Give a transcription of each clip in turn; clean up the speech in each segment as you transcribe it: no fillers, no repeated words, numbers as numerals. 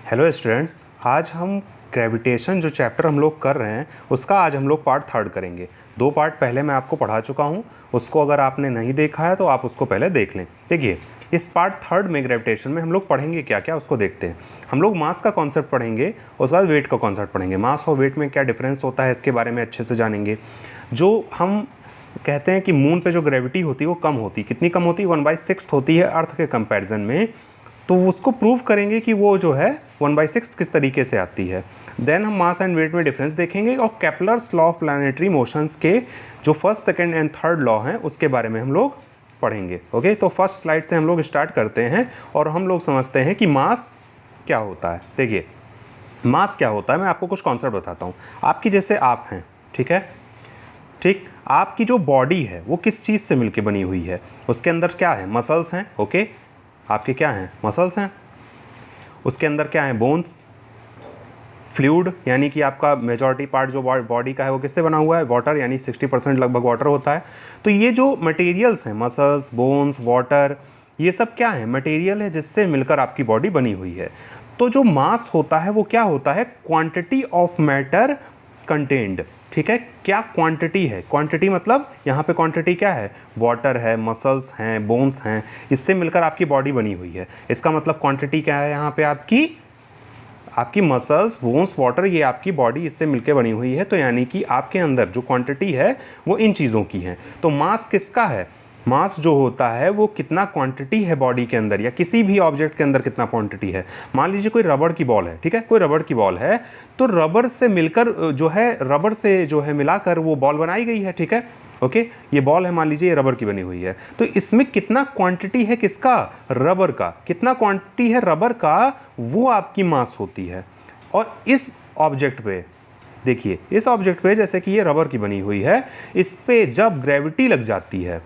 Hello students, आज हम gravitation जो चैप्टर हम लोग कर रहे हैं उसका आज हम लोग पार्ट थर्ड करेंगे। 2 पार्ट पहले मैं आपको पढ़ा चुका हूँ, उसको अगर आपने नहीं देखा है तो आप उसको पहले देख लें। देखिए, इस पार्ट थर्ड में ग्रेविटेशन में हम लोग पढ़ेंगे क्या क्या उसको देखते हैं। हम लोग मास का कॉन्सेप्ट पढ़ेंगे, उसके बाद वेट का कॉन्सेप्ट पढ़ेंगे। मास और वेट में क्या डिफरेंस होता है इसके बारे में अच्छे से जानेंगे। जो हम कहते हैं कि मून पे जो ग्रेविटी होती है वो कम होती, कितनी कम होती है, 1/6 होती है अर्थ के कंपैरिजन में। तो उसको प्रूव करेंगे कि वो जो है 1/6 किस तरीके से आती है। देन हम मास एंड वेट में डिफरेंस देखेंगे और Kepler's law of planetary motions के जो first, second and third law हैं उसके बारे में हम लोग पढ़ेंगे। ओके, तो फर्स्ट स्लाइड से हम लोग स्टार्ट करते हैं और हम लोग समझते हैं कि मास क्या होता है। देखिए, मास क्या होता है, मैं आपको कुछ कॉन्सेप्ट बताता हूँ। आपकी जैसे आप हैं, ठीक है, ठीक, आपकी जो बॉडी है वो किस चीज़ से मिलके बनी हुई है, उसके अंदर क्या है, मसल्स हैं। ओके, आपके क्या हैं, मसल्स हैं। उसके अंदर क्या है, बोन्स, फ्लूइड, यानी कि आपका मेजॉरिटी पार्ट जो बॉडी का है वो किससे बना हुआ है, वाटर, यानी 60% लगभग वाटर होता है। तो ये जो मटेरियल्स हैं, मसल्स, बोन्स, वाटर, ये सब क्या है, मटेरियल है जिससे मिलकर आपकी बॉडी बनी हुई है। तो जो मास होता है वो क्या होता है, क्वांटिटी ऑफ मैटर कंटेन्ड। ठीक है, क्या क्वांटिटी है, क्वांटिटी मतलब यहाँ पे क्वांटिटी क्या है, वाटर है, मसल्स हैं, बोन्स हैं, इससे मिलकर आपकी बॉडी बनी हुई है। इसका मतलब क्वांटिटी क्या है, यहाँ पे आपकी मसल्स, बोन्स, वाटर, ये आपकी बॉडी इससे मिलकर बनी हुई है। तो यानी कि आपके अंदर जो क्वांटिटी है वो इन चीज़ों की है। तो मास किसका है, मास जो होता है वो कितना क्वांटिटी है बॉडी के अंदर या किसी भी ऑब्जेक्ट के अंदर कितना क्वांटिटी है। मान लीजिए कोई रबड़ की बॉल है, ठीक है, कोई रबड़ की बॉल है, तो रबड़ से मिलकर जो है, रबड़ से जो है मिलाकर वो बॉल बनाई गई है। ठीक है, ओके, ये बॉल है, मान लीजिए ये रबर की बनी हुई है। तो इसमें कितना क्वांटिटी है किसका, रबर का, कितना क्वांटिटी है रबर का, वो आपकी मास होती है। और इस ऑब्जेक्ट पे देखिए, इस ऑब्जेक्ट पे जैसे कि ये रबर की बनी हुई है, इस पे जब ग्रेविटी लग जाती है,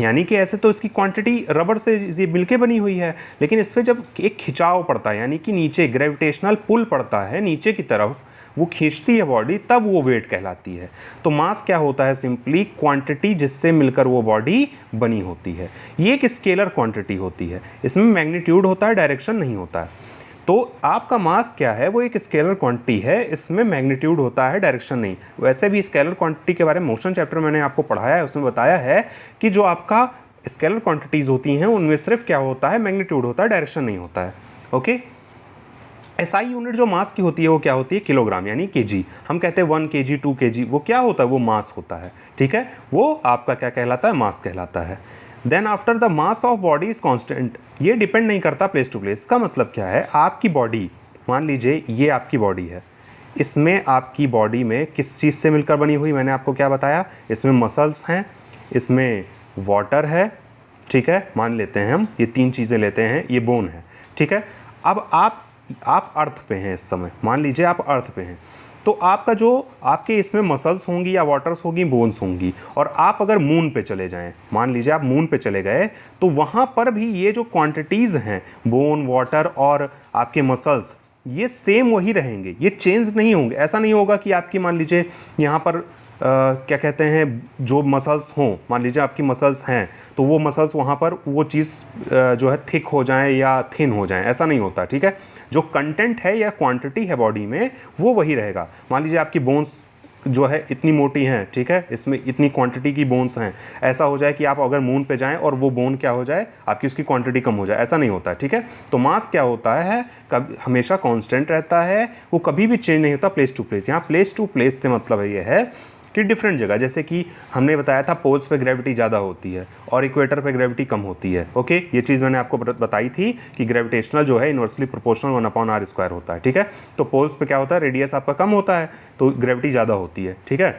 यानी कि ऐसे तो इसकी क्वांटिटी रबर से ये मिलके बनी हुई है, लेकिन इस पर जब एक खिंचाव पड़ता है, यानी कि नीचे ग्रेविटेशनल पुल पड़ता है नीचे की तरफ, वो खींचती है बॉडी, तब वो वेट कहलाती है। तो मास क्या होता है, सिंपली क्वांटिटी जिससे मिलकर वो बॉडी बनी होती है। ये एक स्केलर क्वांटिटी होती है, इसमें मैग्नीट्यूड होता है, डायरेक्शन नहीं होता है। तो आपका मास क्या है, वो एक स्केलर क्वांटिटी है, इसमें मैग्नीट्यूड होता है, डायरेक्शन नहीं। वैसे भी स्केलर क्वांटिटी के बारे में मोशन चैप्टर मैंने आपको पढ़ाया है, उसमें बताया है कि जो आपका स्केलर क्वांटिटीज होती हैं उनमें सिर्फ क्या होता है, मैग्नीट्यूड होता है, डायरेक्शन नहीं होता है। ओके, एसआई यूनिट जो मास की होती है वो क्या होती है, किलोग्राम, यानी केजी। हम कहते हैं 1 kg 2 kg, वो क्या होता है, वो मास होता है। ठीक है, वो आपका क्या कहलाता है, मास कहलाता है। Then after the mass of body is constant, ये डिपेंड नहीं करता प्लेस टू प्लेस। इसका मतलब क्या है, आपकी बॉडी, मान लीजिए ये आपकी बॉडी है, इसमें आपकी बॉडी में किस चीज़ से मिलकर बनी हुई, मैंने आपको क्या बताया, इसमें मसल्स हैं, इसमें वाटर है, ठीक है, मान लेते हैं हम ये 3 चीज़ें लेते हैं, ये बोन है। ठीक है, अब आप अर्थ पे हैं इस समय, मान लीजिए आप अर्थ पे हैं, तो आपका जो आपके इसमें मसल्स होंगी या वाटर्स होगी, बोन्स होंगी। और आप अगर मून पे चले जाएं, मान लीजिए आप मून पे चले गए, तो वहाँ पर भी ये जो क्वांटिटीज़ हैं, बोन, वाटर और आपके मसल्स, ये सेम वही रहेंगे, ये चेंज नहीं होंगे। ऐसा नहीं होगा कि आपकी मान लीजिए यहाँ पर क्या कहते हैं, जो मसल्स हों, मान लीजिए आपकी मसल्स हैं, तो वो मसल्स वहाँ पर वो चीज़ जो है थिक हो जाएं या थिन हो जाएं, ऐसा नहीं होता। ठीक है, जो कंटेंट है या क्वांटिटी है बॉडी में वो वही रहेगा। मान लीजिए आपकी बोन्स जो है इतनी मोटी हैं, ठीक है, इसमें इतनी क्वांटिटी की बोन्स हैं, ऐसा हो जाए कि आप अगर मून पे जाएं और वो बोन क्या हो जाए, आपकी उसकी क्वांटिटी कम हो जाए, ऐसा नहीं होता है। ठीक है, तो मास क्या होता है, कभी हमेशा कांस्टेंट रहता है, वो कभी भी चेंज नहीं होता प्लेस टू प्लेस। यहाँ प्लेस टू प्लेस से मतलब ये है कि डिफरेंट जगह, जैसे कि हमने बताया था पोल्स पे ग्रेविटी ज़्यादा होती है और इक्वेटर पे ग्रेविटी कम होती है। ओके, ये चीज़ मैंने आपको बताई थी कि ग्रेविटेशनल जो है इनवर्सली प्रोपोर्शनल 1/r² होता है। ठीक है, तो पोल्स पे क्या होता है, रेडियस आपका कम होता है तो ग्रेविटी ज़्यादा होती है। ठीक है,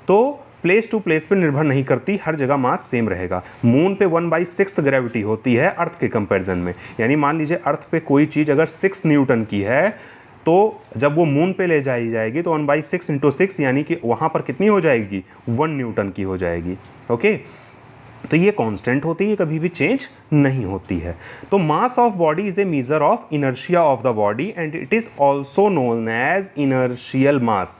तो प्लेस टू प्लेस पे निर्भर नहीं करती, हर जगह मास सेम रहेगा। मून पे 1/6 ग्रेविटी होती है अर्थ के कंपेरिजन में, यानी मान लीजिए अर्थ पे कोई चीज़ अगर 6 न्यूटन की है, तो जब वो मून पे ले जाई जाएगी तो 1/6 × 6 यानी कि वहाँ पर कितनी हो जाएगी, 1 न्यूटन की हो जाएगी। ओके, तो ये कांस्टेंट होती है, कभी भी चेंज नहीं होती है। तो mass of body is a measure of inertia of the body and it is also known as inertial mass.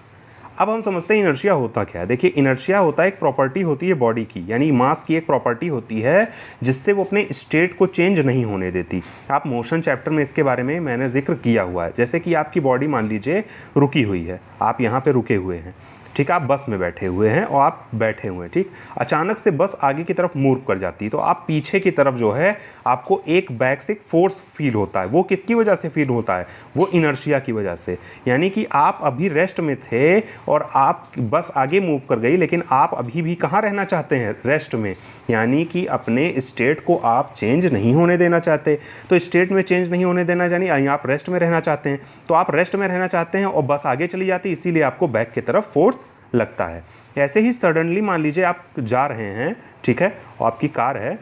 अब हम समझते हैं इनर्शिया होता क्या है। देखिए इनर्शिया होता है एक प्रॉपर्टी होती है बॉडी की, यानी मास की एक प्रॉपर्टी होती है जिससे वो अपने स्टेट को चेंज नहीं होने देती। आप मोशन चैप्टर में इसके बारे में मैंने जिक्र किया हुआ है। जैसे कि आपकी बॉडी मान लीजिए रुकी हुई है, आप यहाँ पे रुके हुए हैं, ठीक, आप बस में बैठे हुए हैं और आप बैठे हुए हैं, ठीक, अचानक से बस आगे की तरफ मूव कर जाती है तो आप पीछे की तरफ जो है आपको एक बैक से फोर्स फील होता है। वो किसकी वजह से फील होता है? वो इनर्शिया की वजह से। यानी कि आप अभी रेस्ट में थे और आप बस आगे मूव कर गई, लेकिन आप अभी भी कहाँ रहना चाहते हैं? रेस्ट में। यानी कि अपने स्टेट को आप चेंज नहीं होने देना चाहते। तो स्टेट में चेंज नहीं होने देना यानी आप रेस्ट में रहना चाहते हैं, तो आप रेस्ट में रहना चाहते हैं और बस आगे चली जाती है, इसीलिए आपको बैक की तरफ फोर्स लगता है। ऐसे ही सडनली मान लीजिए आप जा रहे हैं, ठीक है, और आपकी कार है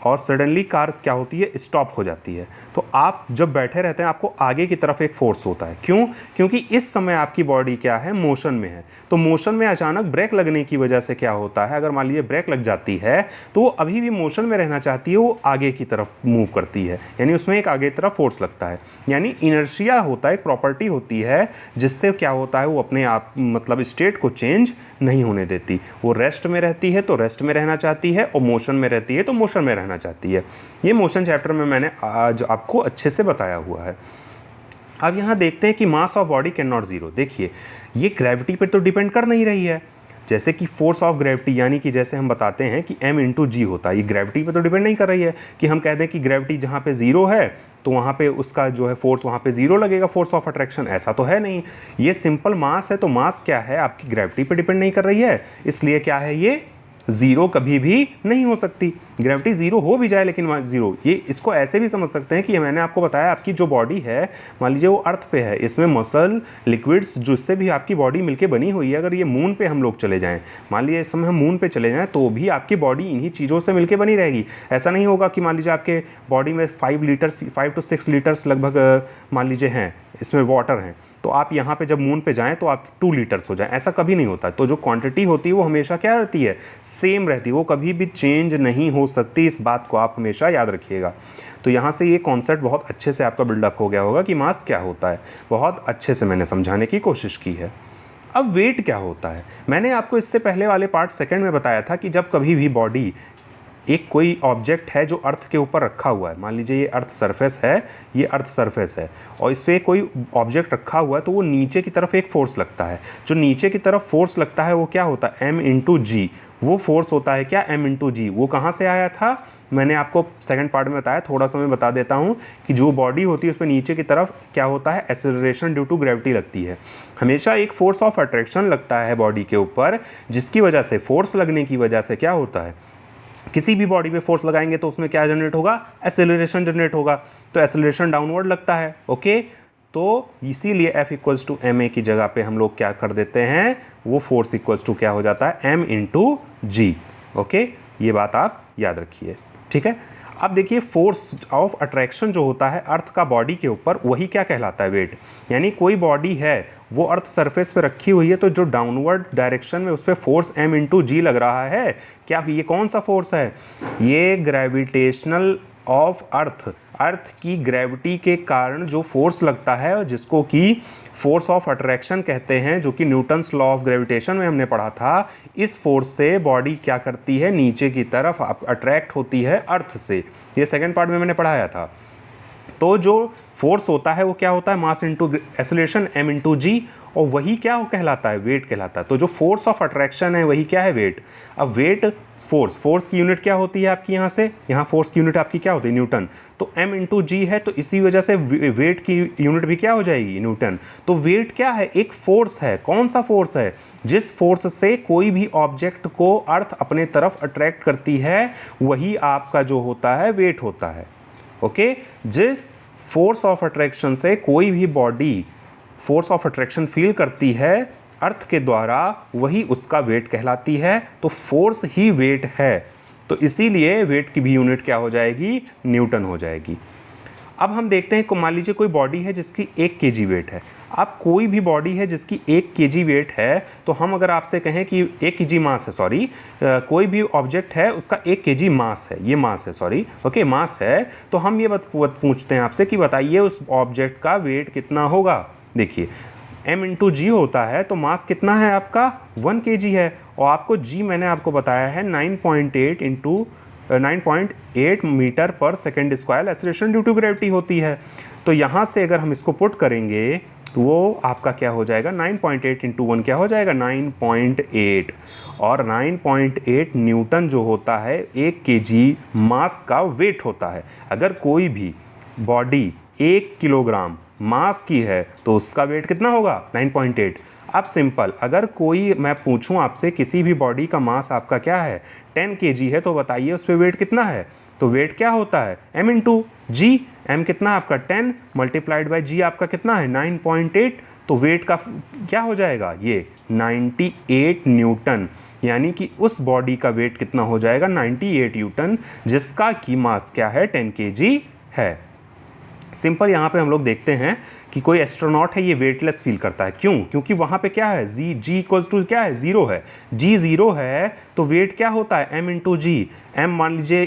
और सडनली कार क्या होती है? स्टॉप हो जाती है। तो आप जब बैठे रहते हैं आपको आगे की तरफ एक फोर्स होता है। क्यों? क्योंकि इस समय आपकी बॉडी क्या है? मोशन में है। तो मोशन में अचानक ब्रेक लगने की वजह से क्या होता है? अगर मान लीजिए ब्रेक लग जाती है तो वो अभी भी मोशन में रहना चाहती है, वो आगे की तरफ मूव करती है, यानी उसमें एक आगे की तरफ फोर्स लगता है। यानी इनर्शिया होता है, एक प्रॉपर्टी होती है जिससे क्या होता है? वो अपने आप मतलब स्टेट को चेंज नहीं होने देती। वो रेस्ट में रहती है तो रेस्ट में रहना चाहती है और मोशन में रहती है तो मोशन में रहना चाहती है। ये मोशन चैप्टर में मैंने आज आपको अच्छे से बताया हुआ है। अब यहाँ देखते हैं कि मास of body can not zero. देखिए ये ग्रेविटी पर तो डिपेंड कर नहीं रही है, जैसे कि फोर्स ऑफ ग्रेविटी, यानी कि जैसे हम बताते हैं कि m/g होता है, ये ग्रेविटी पे तो डिपेंड नहीं कर रही है कि हम कह दें कि ग्रेविटी जहाँ पे ज़ीरो है तो वहाँ पे उसका जो है फोर्स वहाँ पे ज़ीरो लगेगा, फोर्स ऑफ अट्रैक्शन, ऐसा तो है नहीं। ये सिंपल मास है, तो मास क्या है? आपकी ग्रेविटी पे डिपेंड नहीं कर रही है, इसलिए क्या है? ये ज़ीरो कभी भी नहीं हो सकती। ग्रेविटी ज़ीरो हो भी जाए लेकिन ज़ीरो, ये इसको ऐसे भी समझ सकते हैं कि मैंने आपको बताया आपकी जो बॉडी है मान लीजिए वो अर्थ पे है, इसमें मसल लिक्विड्स जिससे भी आपकी बॉडी मिलके बनी हुई है, अगर ये मून पे हम लोग चले जाएं, मान लीजिए इस समय हम मून पे चले जाएं तो भी आपकी बॉडी इन्हीं चीज़ों से मिलके बनी रहेगी। ऐसा नहीं होगा कि मान लीजिए आपके बॉडी में 5 to 6 लीटर्स लगभग मान लीजिए हैं, इसमें वाटर हैं, तो आप यहाँ पे जब मून पे जाएं तो आप 2 लीटर्स हो जाएं, ऐसा कभी नहीं होता। तो जो क्वांटिटी होती है वो हमेशा क्या रहती है? सेम रहती है, वो कभी भी चेंज नहीं हो सकती। इस बात को आप हमेशा याद रखिएगा। तो यहाँ से ये कॉन्सेप्ट बहुत अच्छे से आपका बिल्डअप हो गया होगा कि मास क्या होता है। बहुत अच्छे से मैंने समझाने की कोशिश की है। अब वेट क्या होता है? मैंने आपको इससे पहले वाले पार्ट सेकेंड में बताया था कि जब कभी भी बॉडी एक कोई ऑब्जेक्ट है जो अर्थ के ऊपर रखा हुआ है, मान लीजिए ये अर्थ सरफेस है, ये अर्थ सरफेस है और इस पर कोई ऑब्जेक्ट रखा हुआ है, तो वो नीचे की तरफ एक फोर्स लगता है। जो नीचे की तरफ फोर्स लगता है वो क्या होता है? m/g। वो फोर्स होता है क्या? m/g। वो कहाँ से आया था? मैंने आपको सेकंड पार्ट में बताया, थोड़ा सा मैं बता देता हूँ कि जो बॉडी होती है उस पर नीचे की तरफ क्या होता है? एक्सेलरेशन ड्यू टू ग्रेविटी लगती है। हमेशा एक फोर्स ऑफ अट्रैक्शन लगता है बॉडी के ऊपर, जिसकी वजह से, फोर्स लगने की वजह से क्या होता है? किसी भी बॉडी पे फोर्स लगाएंगे तो उसमें क्या जनरेट होगा? एक्सेलरेशन जनरेट होगा। तो एक्सेलरेशन डाउनवर्ड लगता है, ओके। तो इसीलिए F = ma की जगह पे हम लोग क्या कर देते हैं? वो फोर्स इक्वल्स टू क्या हो जाता है? m/g, okay. ये बात आप याद रखिए, ठीक है। अब देखिए फोर्स ऑफ अट्रैक्शन जो होता है अर्थ का बॉडी के ऊपर, वही क्या कहलाता है? वेट। यानी कोई बॉडी है वो अर्थ सरफेस पे रखी हुई है, तो जो डाउनवर्ड डायरेक्शन में उस पर फोर्स m/g लग रहा है, क्या ये कौन सा फोर्स है? ये ग्रेविटेशनल ऑफ अर्थ की ग्रेविटी के कारण जो फोर्स लगता है और जिसको कि फोर्स ऑफ अट्रैक्शन कहते हैं, जो कि न्यूटन्स लॉ ऑफ ग्रेविटेशन में हमने पढ़ा था। इस फोर्स से बॉडी क्या करती है? नीचे की तरफ अट्रैक्ट होती है अर्थ से। ये सेकंड पार्ट में मैंने पढ़ाया था। तो जो फोर्स होता है वो क्या होता है? मास इंटू एक्सेलरेशन m/g, और वही क्या कहलाता है? वेट कहलाता है। तो जो फोर्स ऑफ अट्रैक्शन है वही क्या है? वेट। अब वेट फोर्स की यूनिट क्या होती है आपकी? यहाँ फोर्स की यूनिट आपकी क्या होती है? न्यूटन। तो m/g है, तो इसी वजह से वेट की यूनिट भी क्या हो जाएगी? न्यूटन। तो वेट क्या है? एक फोर्स है। कौन सा फोर्स है? जिस फोर्स से कोई भी ऑब्जेक्ट को अर्थ अपने तरफ अट्रैक्ट करती है, वही आपका जो होता है वेट होता है, ओके। जिस फोर्स ऑफ अट्रैक्शन से कोई भी body force of attraction feel करती है अर्थ के द्वारा, वही उसका वेट कहलाती है। तो फोर्स ही वेट है, तो इसीलिए वेट की भी यूनिट क्या हो जाएगी? न्यूटन हो जाएगी। अब हम देखते हैं, मान लीजिए कोई बॉडी है जिसकी 1 kg वेट है। आप कोई भी बॉडी है जिसकी 1 kg वेट है, तो हम अगर आपसे कहें कि 1 kg मास है, कोई भी ऑब्जेक्ट है उसका 1 kg मास है, ये मास है, ओके, मास है, तो हम ये पूछते हैं आपसे कि बताइए उस ऑब्जेक्ट का वेट कितना होगा। देखिए m इंटू जी होता है तो मास कितना है आपका 1 kg है, और आपको g मैंने आपको बताया है 9.8 into 9.8 metre per second square acceleration due to gravity होती है। तो यहाँ से अगर हम इसको पुट करेंगे तो वो आपका क्या हो जाएगा 9.8 इंटू 1 क्या हो जाएगा 9.8, और 9.8 न्यूटन जो होता है 1 kg मास का वेट होता है। अगर कोई भी बॉडी 1 किलोग्राम मास की है तो उसका वेट कितना होगा 9.8। अब सिंपल, अगर कोई मैं पूछूं आपसे किसी भी बॉडी का मास आपका क्या है 10 kg है, तो बताइए उस पर वेट कितना है। तो वेट क्या होता है m इंटू जी, m कितना आपका 10 मल्टीप्लाइड बाई जी आपका कितना है 9.8, तो वेट का क्या हो जाएगा ये 98 न्यूटन, यानी कि उस बॉडी का वेट कितना हो जाएगा 98 न्यूटन, जिसका की मास क्या है 10 kg है। सिंपल यहाँ पे हम लोग देखते हैं कि कोई एस्ट्रोनॉट है ये वेटलेस फील करता है, क्यों? क्योंकि वहाँ पे क्या है जी इक्वल्स टू क्या है 0 है, जी 0 है तो वेट क्या होता है m इंटू जी। m मान लीजिए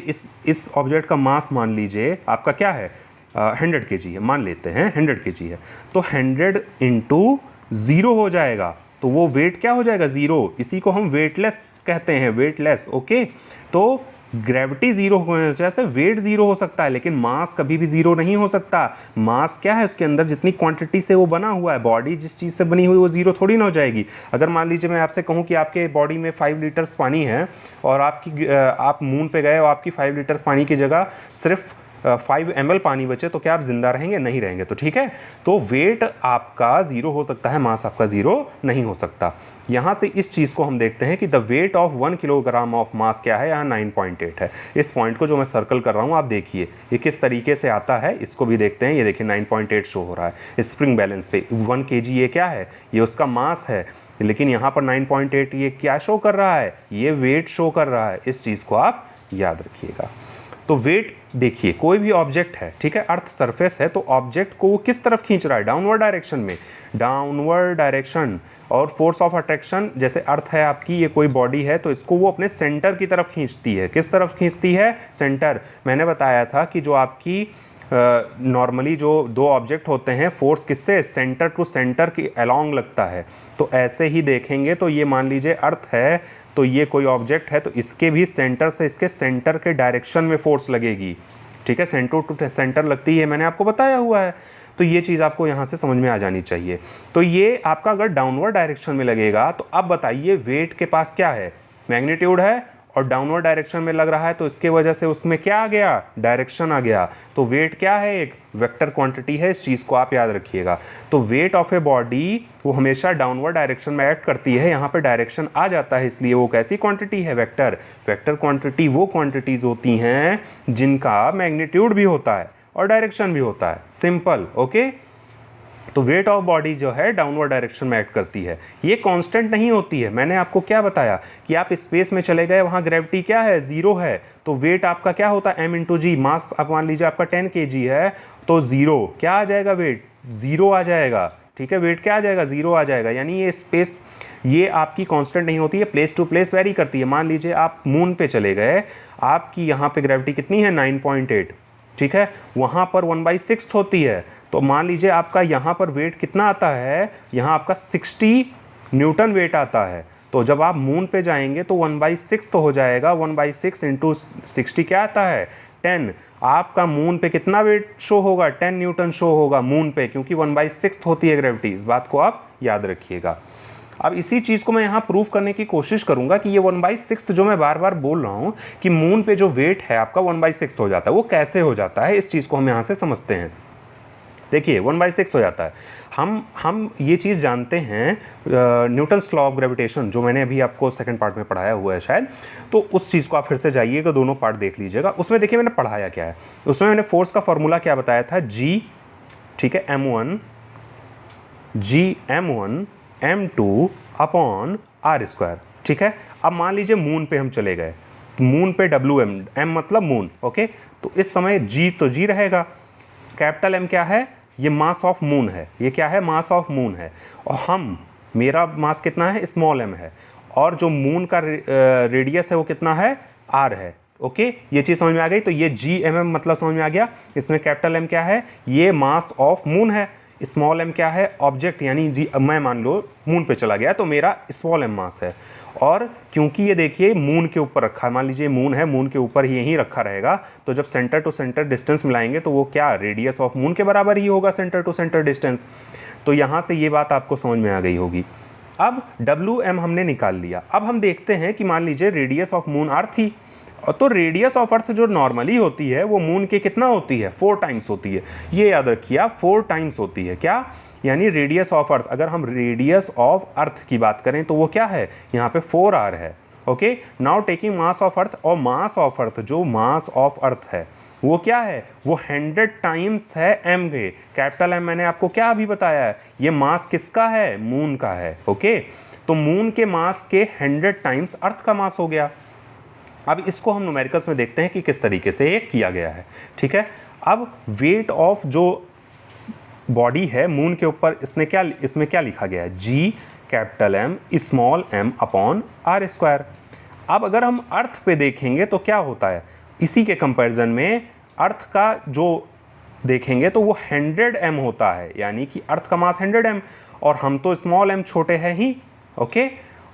इस ऑब्जेक्ट का मास मान लीजिए आपका क्या है 100 kg है, मान लेते हैं 100 kg है, तो 100 इंटू 0 हो जाएगा, तो वो वेट क्या हो जाएगा 0, इसी को हम वेटलेस कहते हैं, वेटलेस। ओके, तो ग्रेविटी जीरो होने की वजह से वेट जीरो हो सकता है, लेकिन मास कभी भी जीरो नहीं हो सकता। मास क्या है, उसके अंदर जितनी क्वांटिटी से वो बना हुआ है, बॉडी जिस चीज़ से बनी हुई वो जीरो थोड़ी ना हो जाएगी। अगर मान लीजिए मैं आपसे कहूँ कि आपके बॉडी में 5 लीटर्स पानी है और आप मून पे गए और आपकी 5 लीटर्स पानी की जगह सिर्फ 5 ml पानी बचे, तो क्या आप जिंदा रहेंगे? नहीं रहेंगे। तो ठीक है, तो वेट आपका जीरो हो सकता है, मास आपका जीरो नहीं हो सकता। यहाँ से इस चीज़ को हम देखते हैं कि the weight of 1 kilogram of mass क्या है, यहाँ 9.8 है। इस पॉइंट को जो मैं सर्कल कर रहा हूँ आप देखिए ये किस तरीके से आता है, इसको भी देखते हैं। ये देखिए 9.8 शो हो रहा है स्प्रिंग बैलेंस पे। 1 kg ये क्या है, ये उसका मास है, लेकिन यहाँ पर 9.8 ये क्या शो कर रहा है, ये वेट शो कर रहा है। इस चीज़ को आप याद रखिएगा। तो वेट देखिए, कोई भी ऑब्जेक्ट है, ठीक है, अर्थ सरफेस है, तो ऑब्जेक्ट को वो किस तरफ खींच रहा है, डाउनवर्ड डायरेक्शन में, डाउनवर्ड डायरेक्शन। और फोर्स ऑफ अट्रैक्शन, जैसे अर्थ है आपकी, ये कोई बॉडी है, तो इसको वो अपने सेंटर की तरफ खींचती है। किस तरफ खींचती है, सेंटर। मैंने बताया था कि जो आपकी नॉर्मली जो दो ऑब्जेक्ट होते हैं, फोर्स किससे, सेंटर टू सेंटर के अलॉन्ग लगता है। तो ऐसे ही देखेंगे तो ये मान लीजिए अर्थ है, तो ये कोई ऑब्जेक्ट है, तो इसके भी सेंटर से इसके सेंटर के डायरेक्शन में फोर्स लगेगी, ठीक है, सेंटर टू सेंटर लगती है, मैंने आपको बताया हुआ है। तो ये चीज़ आपको यहाँ से समझ में आ जानी चाहिए। तो ये आपका अगर डाउनवर्ड डायरेक्शन में लगेगा, तो अब बताइए वेट के पास क्या है, मैग्नीट्यूड है, और डाउनवर्ड डायरेक्शन में लग रहा है, तो इसके वजह से उसमें क्या आ गया, डायरेक्शन आ गया। तो वेट क्या है, एक वेक्टर क्वांटिटी है, इस चीज़ को आप याद रखिएगा। तो वेट ऑफ ए बॉडी वो हमेशा डाउनवर्ड डायरेक्शन में एक्ट करती है, यहाँ पे डायरेक्शन आ जाता है, इसलिए वो कैसी क्वांटिटी है, वेक्टर। वेक्टर क्वांटिटी वो क्वांटिटीज़ होती हैं जिनका मैग्नीट्यूड भी होता है और डायरेक्शन भी होता है, सिंपल। ओके, तो वेट ऑफ बॉडी जो है डाउनवर्ड डायरेक्शन में एक्ट करती है, ये कांस्टेंट नहीं होती है। मैंने आपको क्या बताया कि आप स्पेस में चले गए, वहाँ ग्रेविटी क्या है, जीरो है, तो वेट आपका क्या होता है, m इंटू जी। मास आप मान लीजिए आपका 10 kg है, तो जीरो क्या आ जाएगा, वेट जीरो आ जाएगा, ठीक है, वेट क्या आ जाएगा, जीरो आ जाएगा। यानी ये स्पेस, ये आपकी कांस्टेंट नहीं होती है, प्लेस टू प्लेस वेरी करती है। मान लीजिए आप मून पे चले गए, आपकी यहाँ पे ग्रेविटी कितनी है 9.8, ठीक है, वहाँ पर 1/6 होती है, तो मान लीजिए आपका यहाँ पर वेट कितना आता है, यहाँ आपका 60 न्यूटन वेट आता है। तो जब आप मून पे जाएंगे तो 1/6 तो हो जाएगा, 1/6 इंटू 60 क्या आता है 10। आपका मून पे कितना वेट शो होगा, 10 न्यूटन शो होगा मून पे, क्योंकि 1/6 होती है ग्रेविटी। इस बात को आप याद रखिएगा। अब इसी चीज़ को मैं यहाँ प्रूव करने की कोशिश करूँगा कि ये 1/6 जो मैं बार बार बोल रहा हूँ कि मून पे जो वेट है आपका 1/6 हो जाता है, वो कैसे हो जाता है, इस चीज़ को हम यहाँ से समझते हैं। देखिए 1/6 हो जाता है। हम ये चीज़ जानते हैं न्यूटन्स लॉ ऑफ ग्रेविटेशन, जो मैंने अभी आपको सेकंड पार्ट में पढ़ाया हुआ है शायद, तो उस चीज़ को आप फिर से जाइएगा, दोनों पार्ट देख लीजिएगा। उसमें देखिए मैंने पढ़ाया क्या है, उसमें मैंने फोर्स का फॉर्मूला क्या बताया था, G, ठीक है, M1 M2 अपॉन r², ठीक है। अब मान लीजिए मून पे हम चले गए, मून पे WM, M मतलब मून, ओके, तो इस समय G तो G रहेगा, कैपिटल M क्या है, ये मास ऑफ मून है, ये क्या है, मास ऑफ मून है, और मेरा मास कितना है, स्मॉल m है, और जो मून का रेडियस है वो कितना है, r है। ओके, ये चीज़ समझ में आ गई। तो ये G mm मतलब समझ में आ गया। इसमें कैपिटल M क्या है, ये मास ऑफ मून है, स्मॉल m क्या है, ऑब्जेक्ट, यानी जी मैं मान लो मून पे चला गया तो मेरा स्मॉल m मास है, और क्योंकि ये देखिए मून के ऊपर रखा है, मान लीजिए मून है, मून के ऊपर ही यहीं रखा रहेगा, तो जब सेंटर टू सेंटर डिस्टेंस मिलाएंगे तो वो क्या रेडियस ऑफ मून के बराबर ही होगा सेंटर टू सेंटर डिस्टेंस। तो यहाँ से ये बात आपको समझ में आ गई होगी। अब WM हमने निकाल लिया। अब हम देखते हैं कि मान लीजिए रेडियस ऑफ मून अर्थ थी, तो रेडियस ऑफ अर्थ जो नॉर्मली होती है वो मून के कितना होती है, 4 टाइम्स होती है। ये याद रखिए आप, 4 टाइम्स होती है। क्या, यानी रेडियस ऑफ अर्थ, अगर हम रेडियस ऑफ अर्थ की बात करें तो वो क्या है, यहाँ पे 4r है। Okay, now taking mass of earth, और मास ऑफ अर्थ, जो मास ऑफ अर्थ है वो क्या है, वो 100 टाइम्स है m के। कैपिटल M मैंने आपको क्या अभी बताया है, ये मास किसका है, मून का है। ओके, तो मून के मास के 100 टाइम्स अर्थ का मास हो गया। अब इसको हम न्यूमेरिकल्स में देखते हैं कि किस तरीके से ये किया गया है। ठीक है, अब वेट ऑफ जो बॉडी है मून के ऊपर, इसमें क्या लिखा गया है, G capital M small m upon r²। अब अगर हम अर्थ पे देखेंगे तो क्या होता है, इसी के कंपैरिजन में अर्थ का जो देखेंगे तो वो 100 m होता है, यानी कि अर्थ का मास 100 m, और हम तो स्मॉल m छोटे हैं ही। ओके,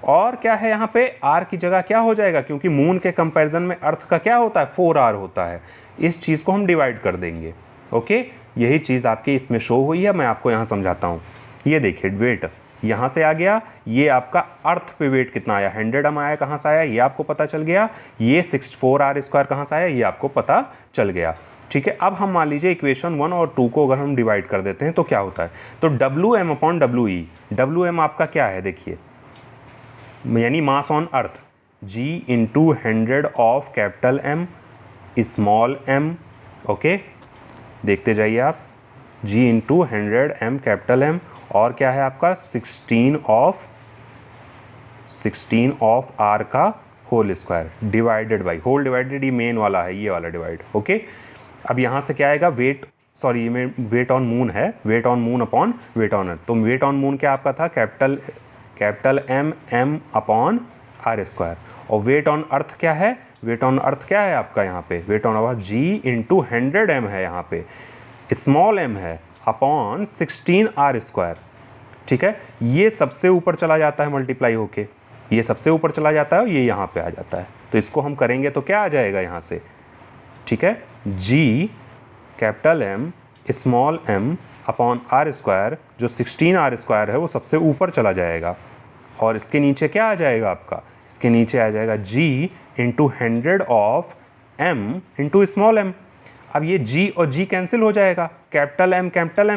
और क्या है यहाँ पे r की जगह क्या हो जाएगा, क्योंकि मून के कंपैरिजन में अर्थ का क्या होता है, 4r होता है। इस चीज़ को हम डिवाइड कर देंगे। ओके, यही चीज़ आपके इसमें शो हुई है, मैं आपको यहाँ समझाता हूँ। ये देखिए वेट यहाँ से आ गया, ये आपका अर्थ पे वेट कितना आया, 100 m आया, कहाँ से आया ये आपको पता चल गया। ये 64r² कहाँ से आया ये आपको पता चल गया। ठीक है, अब हम मान लीजिए इक्वेशन 1 और 2 को अगर हम डिवाइड कर देते हैं तो क्या होता है, तो WM अपॉन WE, WM आपका क्या है देखिए, यानी mass on earth, G into 100 of capital M small m। Okay, देखते जाइए आप, G into 100 M capital M, और क्या है आपका 16 ऑफ R का whole square divided by, whole divided ये मेन वाला है, ये वाला डिवाइड। ओके, अब यहाँ से क्या आएगा, वेट, सॉरी में वेट ऑन मून है, weight on moon upon weight on earth. तो वेट ऑन मून क्या आपका था, कैपिटल M अपॉन r², और वेट ऑन अर्थ क्या है, वेट ऑन अर्थ क्या है आपका यहाँ पे, weight on earth G into 100 m है, यहाँ पे स्मॉल m है, अपॉन 16r²। ठीक है, ये सबसे ऊपर चला जाता है मल्टीप्लाई होके, ये सबसे ऊपर चला जाता है, ये यहाँ पे आ जाता है, तो इसको हम करेंगे तो क्या आ जाएगा यहाँ से। ठीक है, G capital M small m upon r², जो 16r² है वो सबसे ऊपर चला जाएगा, और इसके नीचे क्या आ जाएगा आपका, इसके नीचे आ जाएगा G into 100 of M into small m। अब ये G और G कैंसिल हो जाएगा, capital M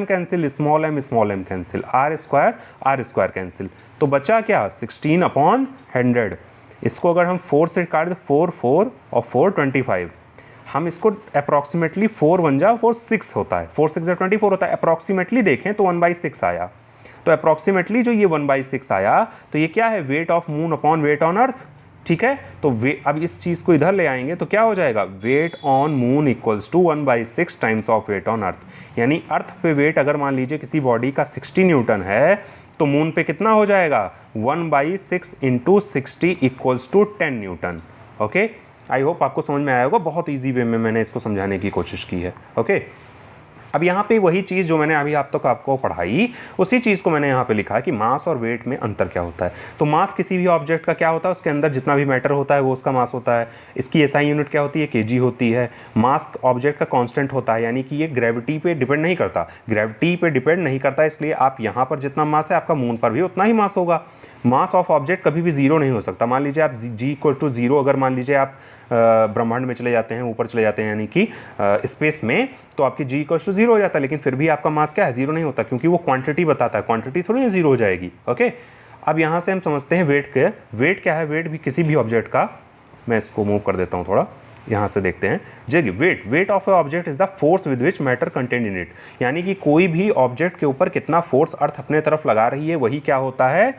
cancel, small m cancel, r² cancel, तो बचा क्या 16 अपॉन 100। इसको अगर हम 4 से काट दें, 4 और 4 25, हम इसको अप्रॉक्सीमेटली 4 1 जा 4 6 होता है, 4 6 जा 24 होता है, अप्रॉक्सीमेटली देखें तो 1/6 आया। तो अप्रॉक्सीमेटली जो ये 1/6 आया, तो ये क्या है, weight of moon upon weight on अर्थ। ठीक है, तो अब इस चीज़ को इधर ले आएंगे तो क्या हो जाएगा, weight on moon equals to 1/6 times of weight on earth. यानी अर्थ पे वेट अगर मान लीजिए किसी बॉडी का 60 न्यूटन है, तो मून पे कितना हो जाएगा, 1/6 into 60 equals to 10 newton. Okay, I hope आपको समझ में आया होगा, बहुत ईजी वे में मैंने इसको समझाने की कोशिश की है। ओके, अब यहाँ पे वही चीज़ जो मैंने अभी आप तक आपको पढ़ाई, उसी चीज़ को मैंने यहाँ पे लिखा कि मास और वेट में अंतर क्या होता है। तो मास किसी भी ऑब्जेक्ट का क्या होता है, उसके अंदर जितना भी मैटर होता है वो उसका मास होता है। इसकी SI यूनिट क्या होती है, kg होती है। मास ऑब्जेक्ट का कांस्टेंट होता है, यानी कि ये ग्रेविटी पे डिपेंड नहीं करता, ग्रेविटी पे डिपेंड नहीं करता, इसलिए आप यहाँ पर जितना मास है आपका मून पर भी उतना ही मास होगा। मास ऑफ ऑब्जेक्ट कभी भी जीरो नहीं हो सकता। मान लीजिए आप G = 0, अगर मान लीजिए आप ब्रह्मांड में चले जाते हैं, ऊपर चले जाते हैं यानी कि स्पेस में, तो आपकी G = 0 हो जाता है, लेकिन फिर भी आपका मास क्या है, जीरो नहीं होता, क्योंकि वो क्वांटिटी बताता है, क्वांटिटी थोड़ी ना जीरो हो जाएगी। ओके, अब यहाँ से हम समझते हैं वेट के, वेट क्या है, वेट भी किसी भी ऑब्जेक्ट का, मैं इसको मूव कर देता हूँ थोड़ा, यहाँ से देखते हैं। जगह weight of A object is the force with which matter content in it, यानी कि कोई भी ऑब्जेक्ट के ऊपर कितना फोर्स अर्थ अपने तरफ लगा रही है, वही क्या होता है,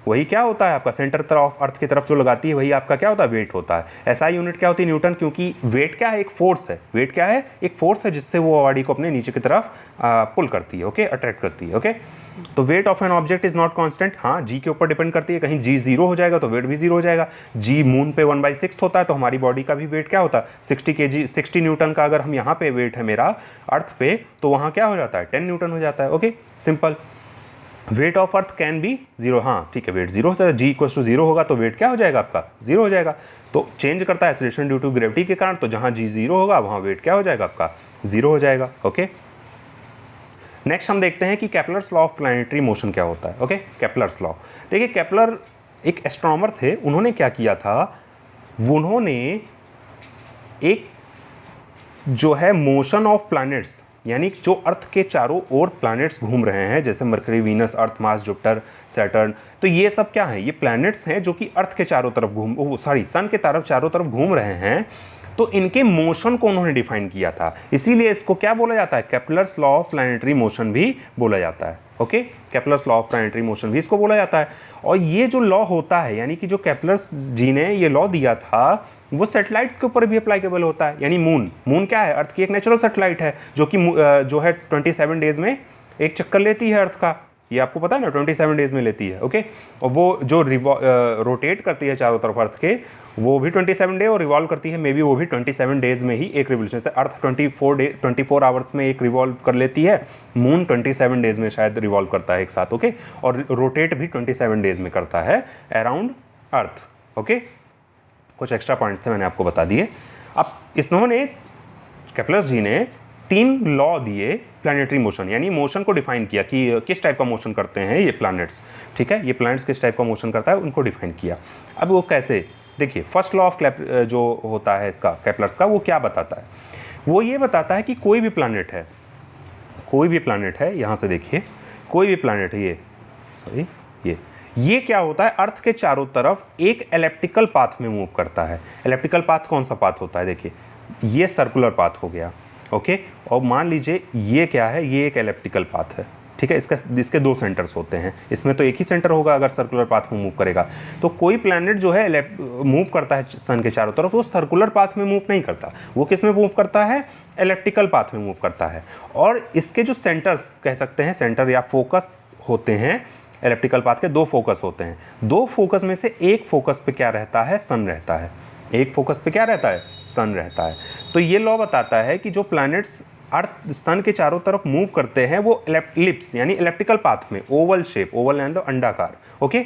वही क्या होता है आपका सेंटर तरफ अर्थ की तरफ जो लगाती है वही आपका क्या होता है, वेट होता है। एसआई यूनिट क्या होती है, न्यूटन, क्योंकि वेट क्या है, एक फोर्स है। वेट क्या है, एक फोर्स है जिससे वो बॉडी को अपने नीचे की तरफ पुल करती है, ओके, अट्रैक्ट करती है, ओके। तो weight of an object is not constant, हाँ जी के ऊपर डिपेंड करती है, कहीं जी 0 हो जाएगा तो वेट भी 0 हो जाएगा। जी मून पे 1/6 होता है तो हमारी बॉडी का भी वेट क्या होता है 60 kg, 60 न्यूटन का अगर हम यहाँ पे वेट है मेरा अर्थ पे तो वहाँ क्या हो जाता है 10 न्यूटन हो जाता है, okay, simple. Weight of earth can be 0, हाँ ठीक है, वेट 0 से जी इक्वल टू 0 होगा तो वेट क्या हो जाएगा आपका 0 हो जाएगा। तो चेंज करता है एक्सीलरेशन ड्यू टू ग्रेविटी के कारण, तो जहाँ जी 0 होगा वहाँ वेट क्या हो जाएगा आपका 0 हो जाएगा, ओके। नेक्स्ट हम देखते हैं कि Kepler's law of planetary motion क्या होता है, ओके। केपलर्स लॉ, देखिए केपलर एक एस्ट्रोनॉमर थे, उन्होंने क्या किया था, उन्होंने एक जो है मोशन ऑफ प्लैनेट्स, यानी जो अर्थ के चारों ओर प्लैनेट्स घूम रहे हैं, जैसे मरकरी, वीनस, अर्थ, मार्स, जुपिटर, सैटर्न, तो ये सब क्या है, ये प्लैनेट्स हैं जो कि अर्थ के चारों तरफ सन के तरफ चारों तरफ घूम रहे हैं। तो इनके मोशन को उन्होंने डिफाइन किया था, इसीलिए इसको क्या बोला जाता है, Kepler's law of planetary motion भी बोला जाता है, okay. Kepler's law of planetary motion भी इसको बोला जाता है। और ये जो लॉ होता है, यानी कि जो केपलर्स जी ने ये लॉ दिया था, वो सैटेलाइट्स के ऊपर भी अप्लाइकेबल होता है। यानी मून क्या है, अर्थ की एक नेचुरल सैटेलाइट है जो कि जो है 27 डेज में एक चक्कर लेती है अर्थ का, ये आपको पता है ना, 27 डेज में लेती है, ओके। और वो जो रोटेट करती है चारों तरफ अर्थ के, वो भी 27 डे और रिवॉल्व करती है, मे बी वो भी 27 डेज में ही एक रिवोल्यूशन से, अर्थ 24 आवर्स में एक रिवॉल्व कर लेती है, मून 27 डेज में शायद रिवॉल्व करता है एक साथ, ओके। और रोटेट भी 27 डेज में करता है अराउंड अर्थ, ओके। कुछ एक्स्ट्रा पॉइंट्स थे मैंने आपको बता दिए। अब इन्होंने केपलर्स जी ने 3 लॉ दिए प्लैनेटरी मोशन, यानी मोशन को डिफाइन किया कि किस टाइप का मोशन करते हैं ये प्लैनेट्स, ठीक है, ये प्लैनेट्स किस टाइप का मोशन करता है उनको डिफाइन किया। अब वो कैसे, देखिए फर्स्ट लॉ ऑफ जो होता है इसका केपलर्स का, वो क्या बताता है, वो ये बताता है कि कोई भी प्लैनेट है, यहाँ से देखिए कोई भी प्लैनेट है, ये क्या होता है, अर्थ के चारों तरफ एक एलिप्टिकल पाथ में मूव करता है। एलिप्टिकल पाथ कौन सा पाथ होता है, देखिए ये सर्कुलर पाथ हो गया, ओके। और मान लीजिए ये क्या है, ये एक एलिप्टिकल पाथ है, ठीक है। इसके 2 सेंटर्स होते हैं, इसमें तो एक ही सेंटर होगा अगर सर्कुलर पाथ में मूव करेगा। तो कोई प्लैनेट जो है मूव करता है सन के चारों तरफ, वो सर्कुलर पाथ में मूव नहीं करता, वो किस में मूव करता है, एलिप्टिकल पाथ में मूव करता है। और इसके जो सेंटर्स कह सकते हैं, सेंटर या फोकस होते हैं, एलिप्टिकल पाथ के 2 फोकस होते हैं। 2 फोकस में से एक फोकस पे क्या रहता है, सन रहता है, एक फोकस पे क्या रहता है, सन रहता है। तो ये लॉ बताता है कि जो प्लैनेट्स अर्थ सन के चारों तरफ मूव करते हैं वो इलिप्स यानी इलेप्टिकल पाथ में, ओवल शेप, ओवल यानी अंडाकार, ओके,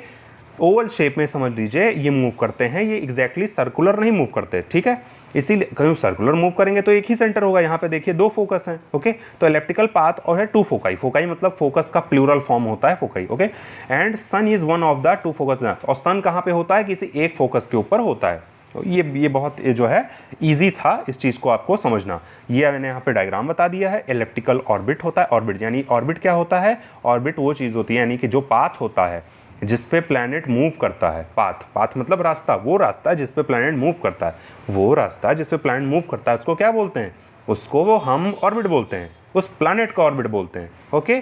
ओवल शेप में समझ लीजिए ये मूव करते हैं, ये एग्जैक्टली सर्कुलर नहीं मूव करते, ठीक है। इसीलिए कहीं सर्कुलर मूव करेंगे तो एक ही सेंटर होगा, यहाँ पे देखिए 2 फोकस हैं, ओके। तो इलेप्टिकल पाथ और है 2 फोकाई, फोकाई मतलब फोकस का प्लूरल फॉर्म होता है foci, okay. And sun is one of the 2 focus, और सन कहाँ पे होता है, किसी एक फोकस के ऊपर होता है। ये बहुत जो है इजी था इस चीज़ को आपको समझना। ये मैंने यहाँ पे डायग्राम बता दिया है। इलेप्टिकल ऑर्बिट होता है, ऑर्बिट यानी ऑर्बिट क्या होता है, ऑर्बिट वो चीज़ होती है यानी कि जो पाथ होता है जिस पे प्लैनेट मूव करता है, पाथ मतलब रास्ता, वो रास्ता जिस पे प्लैनेट मूव करता है, वो रास्ता जिस पे प्लैनेट मूव करता है उसको क्या बोलते हैं, उसको वो हम ऑर्बिट बोलते हैं, उस प्लैनेट का ऑर्बिट बोलते हैं, ओके।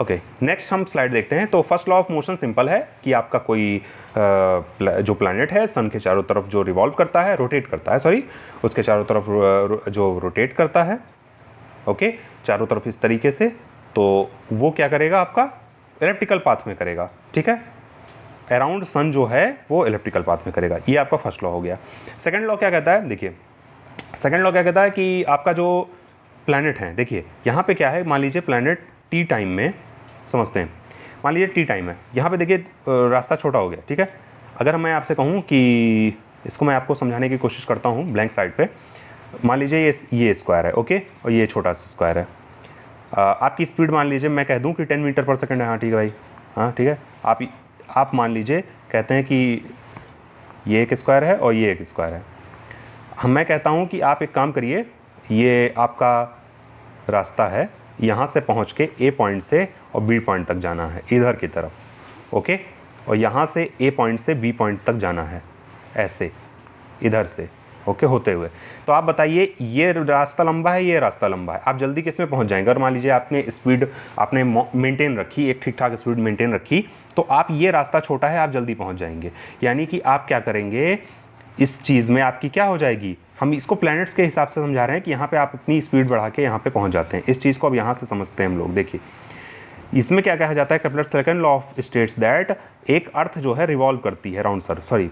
ओके, नेक्स्ट हम स्लाइड देखते हैं। तो first law of motion simple है कि आपका कोई जो प्लैनेट है सन के चारों तरफ जो रिवॉल्व करता है, रोटेट करता है, सॉरी, उसके चारों तरफ जो रोटेट करता है, ओके, चारों तरफ इस तरीके से, तो वो क्या करेगा, आपका इलेप्टिकल पाथ में करेगा, ठीक है। अराउंड सन जो है वो इलेप्टिकल पाथ में करेगा। ये आपका फर्स्ट लॉ हो गया। सेकंड लॉ क्या कहता है, देखिए सेकंड लॉ क्या कहता है कि आपका जो प्लैनेट है, देखिए यहाँ पे क्या है, मान लीजिए प्लैनेट टी टाइम में, समझते हैं, मान लीजिए टी टाइम है, यहाँ पे देखिए रास्ता छोटा हो गया, ठीक है। अगर मैं आपसे कहूँ कि इसको मैं आपको समझाने की कोशिश करता हूँ ब्लैंक साइड पे, मान लीजिए ये स्क्वायर है, ओके, और ये छोटा सा स्क्वायर है। आपकी स्पीड मान लीजिए मैं कह दूँ कि 10 मीटर पर सेकंड है, हाँ ठीक है भाई, हाँ ठीक है। आप मान लीजिए कहते हैं कि ये एक स्क्वायर है और ये एक स्क्वायर है। मैं कहता हूँ कि आप एक काम करिए, ये आपका रास्ता है, यहाँ से पहुँच के ए पॉइंट से और बी पॉइंट तक जाना है इधर की तरफ, ओके, और यहाँ से ए पॉइंट से बी पॉइंट तक जाना है ऐसे इधर से, ओके, होते हुए। तो आप बताइए ये रास्ता लंबा है, ये रास्ता लंबा है, आप जल्दी किस में पहुंच जाएंगे? अगर मान लीजिए आपने स्पीड आपने मेंटेन रखी, एक ठीक ठाक स्पीड मेंटेन रखी, तो आप ये रास्ता छोटा है, आप जल्दी पहुंच जाएंगे। यानी कि आप क्या करेंगे, इस चीज़ में आपकी क्या हो जाएगी, हम इसको प्लैनेट्स के हिसाब से समझा रहे हैं कि यहाँ पे आप अपनी स्पीड बढ़ा के यहाँ पे पहुँच जाते हैं। इस चीज़ को अब यहाँ से समझते हैं हम लोग। देखिए इसमें क्या कहा जाता है, Kepler's second law of states that एक अर्थ जो है रिवॉल्व करती है राउंड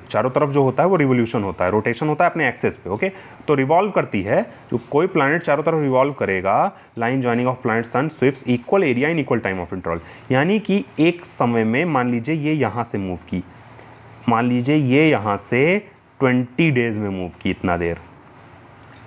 चारों तरफ जो होता है वो रिवोल्यूशन होता है, रोटेशन होता है अपने एक्सेस पे। ओके, तो रिवॉल्व करती है, जो कोई प्लैनेट चारों तरफ रिवॉल्व करेगा, line joining of planet sun sweeps equal area in equal time of interval. यानी कि एक समय में मान लीजिए ये यहाँ से मूव की, मान लीजिए ये यहाँ से 20 डेज में मूव की, इतना देर,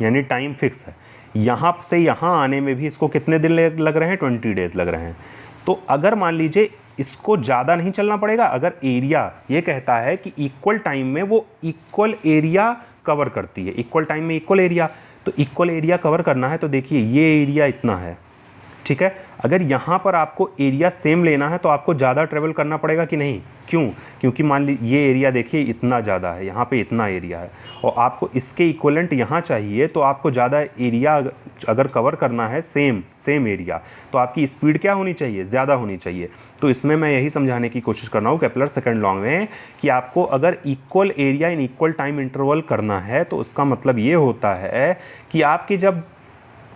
यानी टाइम फिक्स है। यहाँ से यहाँ आने में भी इसको कितने दिन लग रहे हैं, 20 डेज लग रहे हैं। तो अगर मान लीजिए इसको ज़्यादा नहीं चलना पड़ेगा, अगर एरिया ये कहता है कि इक्वल टाइम में वो इक्वल एरिया कवर करती है, इक्वल टाइम में इक्वल एरिया, तो इक्वल एरिया कवर करना है तो देखिए ये एरिया इतना है, ठीक है। अगर यहाँ पर आपको एरिया सेम लेना है तो आपको ज़्यादा ट्रेवल करना पड़ेगा कि नहीं? क्यों? क्योंकि मान लीजिए ये एरिया देखिए इतना ज़्यादा है, यहाँ पे इतना एरिया है और आपको इसके इक्वलेंट यहाँ चाहिए, तो आपको ज़्यादा एरिया अगर कवर करना है, सेम एरिया, तो आपकी स्पीड क्या होनी चाहिए? ज़्यादा होनी चाहिए। तो इसमें मैं यही समझाने की कोशिश कर रहा हूँ केपलर सेकंड लॉ में कि आपको अगर equal area in equal time interval करना है तो उसका मतलब ये होता है कि आपकी जब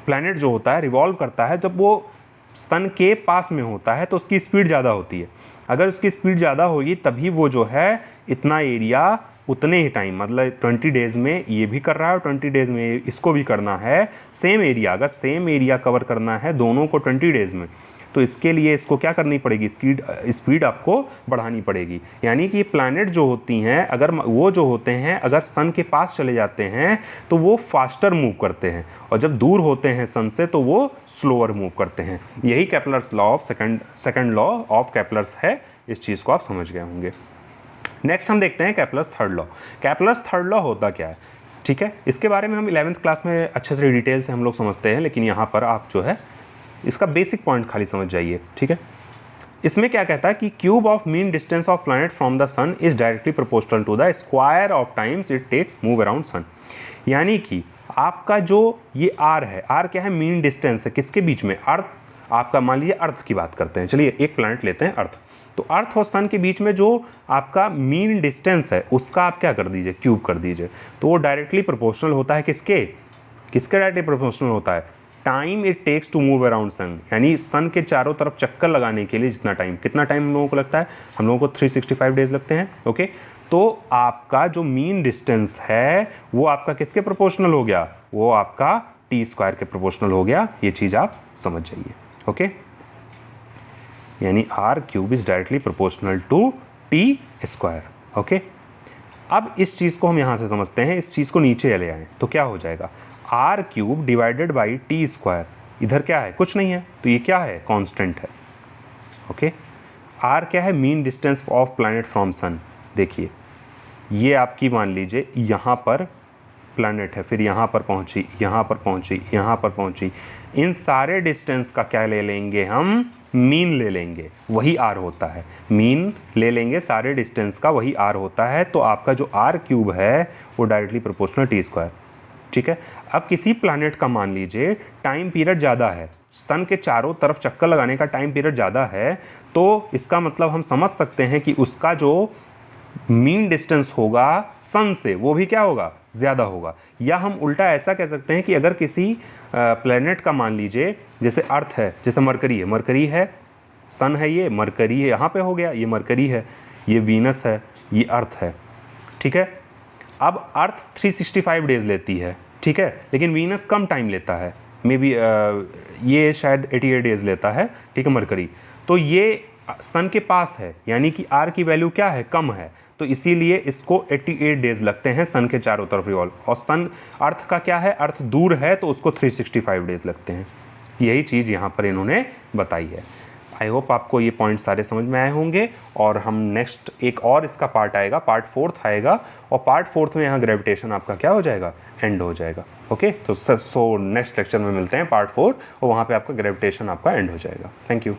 प्लैनेट जो होता है रिवॉल्व करता है, जब वो सन के पास में होता है तो उसकी स्पीड ज़्यादा होती है। अगर उसकी स्पीड ज़्यादा होगी तभी वो जो है इतना एरिया उतने ही टाइम, मतलब 20 डेज़ में ये भी कर रहा है और 20 डेज़ में इसको भी करना है, सेम एरिया। अगर सेम एरिया कवर करना है दोनों को 20 डेज़ में, तो इसके लिए इसको क्या करनी पड़ेगी, स्पीड आपको बढ़ानी पड़ेगी। यानी कि प्लैनेट जो होती हैं, अगर वो जो होते हैं अगर सन के पास चले जाते हैं तो वो फास्टर मूव करते हैं, और जब दूर होते हैं सन से तो वो स्लोअर मूव करते हैं। यही Kepler's law of second law of Kepler's है। इस चीज़ को आप समझ गए होंगे। नेक्स्ट हम देखते हैं Kepler's third law. Kepler's third law होता क्या है, ठीक है, इसके बारे में हम 11th क्लास में अच्छे से डिटेल से हम लोग समझते हैं, लेकिन यहाँ पर आप जो है इसका बेसिक पॉइंट खाली समझ जाइए, ठीक है। इसमें क्या कहता है कि cube of mean distance of planet from the sun is directly proportional to the square of times it takes move around sun. यानी कि आपका जो ये आर है, आर क्या है, मीन डिस्टेंस है किसके बीच में, अर्थ, आपका मान लीजिए अर्थ की बात करते हैं, चलिए एक प्लैनेट लेते हैं अर्थ, तो अर्थ और सन के बीच में जो आपका मीन डिस्टेंस है उसका आप क्या कर दीजिए, क्यूब कर दीजिए, तो वो डायरेक्टली प्रोपोर्शनल होता है किसके डायरेक्टली प्रोपोर्शनल होता है, time it takes to move around sun. यानी सन के चारों तरफ चक्कर लगाने के लिए जितना टाइम, कितना टाइम हम लोगों को लगता है, हम लोगों को 365 डेज लगते हैं। ओके, तो आपका जो मीन डिस्टेंस है वो आपका किसके प्रोपोर्शनल हो गया, वो आपका टी स्क्वायर के प्रोपोर्शनल हो गया। ये चीज़ आप समझ जाइए। ओके, यानी R cube is directly proportional to T square. Okay, अब इस चीज़ को हम यहाँ से समझते हैं, इस चीज़ को नीचे ले आएँ तो क्या हो जाएगा, R cube divided by T square, इधर क्या है, कुछ नहीं है, तो ये क्या है, कांस्टेंट है। ओके, आर क्या है, mean distance of planet from sun. देखिए ये आपकी मान लीजिए यहाँ पर प्लैनेट है, फिर यहाँ पर पहुँची, यहाँ पर पहुँची, यहाँ पर पहुँची, इन सारे डिस्टेंस का क्या ले लेंगे हम, मीन ले लेंगे, वही आर होता है। मीन ले लेंगे सारे डिस्टेंस का, वही आर होता है। तो आपका जो आर क्यूब है वो डायरेक्टली प्रोपोर्शनल टी स्क्वायर, ठीक है। अब किसी प्लैनेट का मान लीजिए टाइम पीरियड ज़्यादा है, सन के चारों तरफ चक्कर लगाने का टाइम पीरियड ज़्यादा है, तो इसका मतलब हम समझ सकते हैं कि उसका जो मीन डिस्टेंस होगा सन से वो भी क्या होगा, ज़्यादा होगा। या हम उल्टा ऐसा कह सकते हैं कि अगर किसी प्लैनेट का मान लीजिए जैसे अर्थ है, जैसे मरकरी है, सन है, ये मरकरी है, यहाँ पे हो गया, ये मरकरी है, ये वीनस है, ये अर्थ है, ठीक है। अब अर्थ 365 डेज लेती है, ठीक है, लेकिन वीनस कम टाइम लेता है, मे बी ये शायद 88 डेज लेता है, ठीक है, मरकरी। तो ये सन के पास है, यानी कि आर की वैल्यू क्या है, कम है, तो इसीलिए इसको 88 डेज लगते हैं सन के चारों तरफ रिवॉल्व। और सन अर्थ का क्या है, अर्थ दूर है तो उसको 365 डेज लगते हैं। यही चीज़ यहाँ पर इन्होंने बताई है। आई होप आपको ये पॉइंट सारे समझ में आए होंगे। और हम नेक्स्ट एक और इसका पार्ट आएगा, पार्ट 4 आएगा, और पार्ट 4 में यहाँ ग्रेविटेशन आपका क्या हो जाएगा, एंड हो जाएगा। ओके, तो नेक्स्ट लेक्चर में मिलते हैं पार्ट 4, और वहाँ पे आपका ग्रेविटेशन आपका एंड हो जाएगा। Thank you.